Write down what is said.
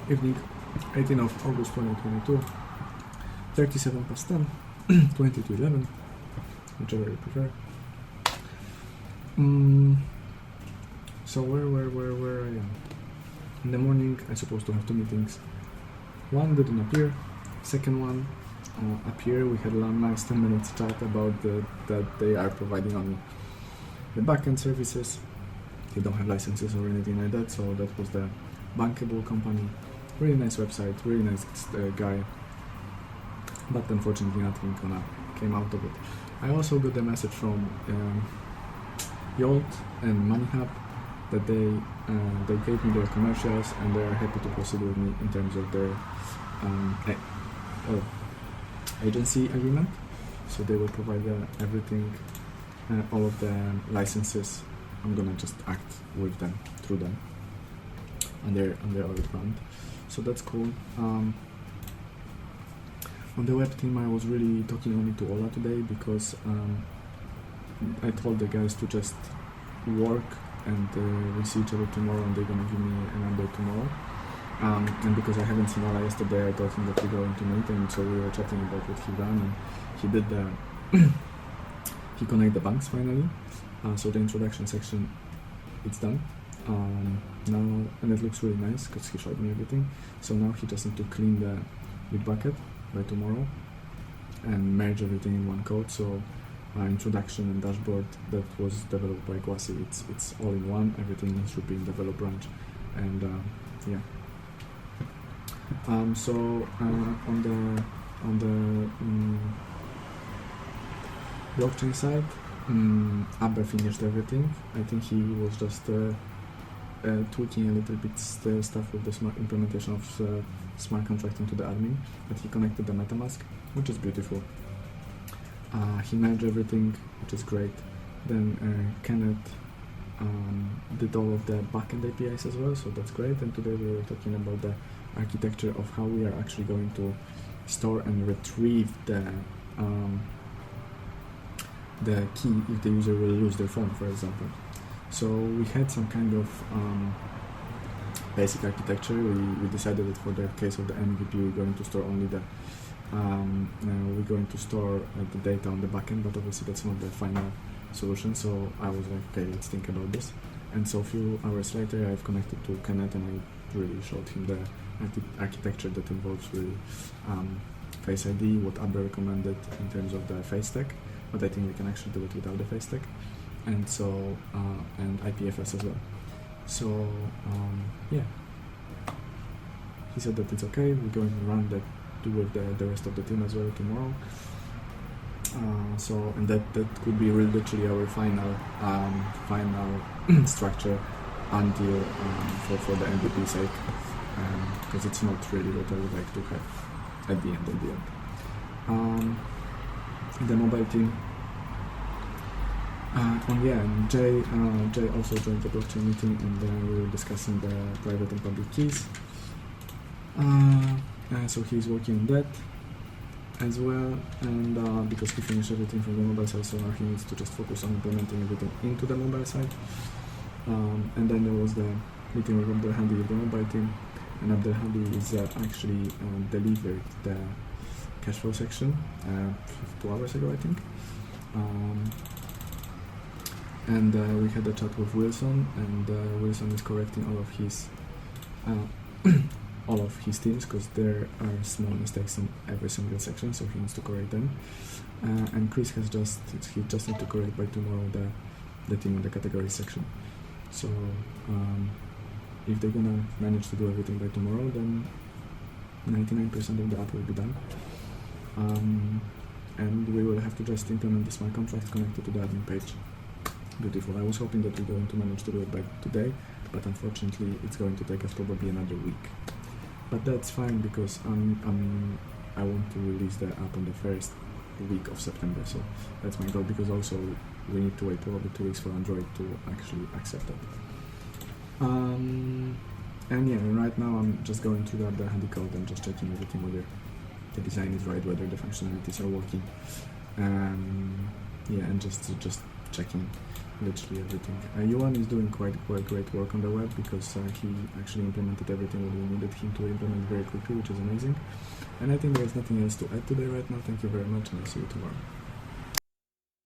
evening, 18th of August 2022, 37 past 10, 20 to 11, whichever you prefer. So where I am? In the morning I'm supposed to have 2 meetings. One didn't appear, second one appeared. We had a nice 10 minutes chat about that they are providing only the backend services. They don't have licenses or anything like that, so that was the bankable company. Really nice website, really nice guy, but unfortunately nothing came out of it. I also got a message from Yolt and MoneyHub that they gave me their commercials and they are happy to proceed with me in terms of their agency agreement. So they will provide everything, all of the licenses. I'm gonna just act with them, through them, on their audit brand. So that's cool. On the web team, I was really talking only to Ola today because I told the guys to just work and we'll see each other tomorrow, and they're gonna give me a number tomorrow. And because I haven't seen Ola yesterday, I told him that we're going to meet, and so we were chatting about what he done, and he did he connected the banks finally. So the introduction section, it's done now, and it looks really nice because he showed me everything. So now he just needs to clean the Bitbucket by tomorrow and merge everything in one code. So introduction and dashboard that was developed by Kwasi, it's all in one. Everything should be in develop branch, and yeah. So on the blockchain side, Abba finished everything. I think he was just tweaking a little bit the stuff with the smart implementation of smart contract into the admin, but he connected the Metamask, which is beautiful. He merged everything, which is great. Then Kenneth did all of the backend APIs as well, so that's great. And today we were talking about the architecture of how we are actually going to store and retrieve the key if the user will lose their phone, for example. So we had some kind of basic architecture. We decided that for the case of the MVP, we're going to store only the we're going to store the data on the backend, but obviously that's not the final solution. So I was like, okay, let's think about this. And so a few hours later, I've connected to Kenneth, and I really showed him the architecture that involves really Face ID, what Abba recommended in terms of the face tag, but I think we can actually do it without the face tag, and so and IPFS as well. So yeah, he said that it's okay. We're going to run that with the rest of the team as well tomorrow. So and that could be really literally our final structure until for the MVP sake, because it's not really what I would like to have at the end. The mobile team. And Jay also joined the blockchain meeting, and we were discussing the private and public keys. So he's working on that as well, and because he finished everything from the mobile side, so now he needs to just focus on implementing everything into the mobile side. And then there was the meeting with Abdelhadi with the mobile team, and Abdelhadi is actually delivered the cash flow section 2 hours ago, I think. And we had a chat with Wilson, and Wilson is correcting all of his teams, because there are small mistakes in every single section, so he needs to correct them. And Chris he just needs to correct by tomorrow the team in the category section. So if they're gonna manage to do everything by tomorrow, then 99% of the app will be done. And we will have to just implement the smart contract connected to the admin page. Beautiful. I was hoping that we're going to manage to do it by today, but unfortunately it's going to take us probably another week. But that's fine, because I want to release the app on the first week of September, so that's my goal, because also we need to wait probably 2 weeks for Android to actually accept it. And yeah, right now I'm just going through the handy code and just checking everything, whether the design is right, whether the functionalities are working. Yeah, and just checking literally everything. Yuan is doing quite great work on the web because he actually implemented everything what we needed him to implement very quickly, which is amazing. And I think there's nothing else to add today right now. Thank you very much, and I'll see you tomorrow.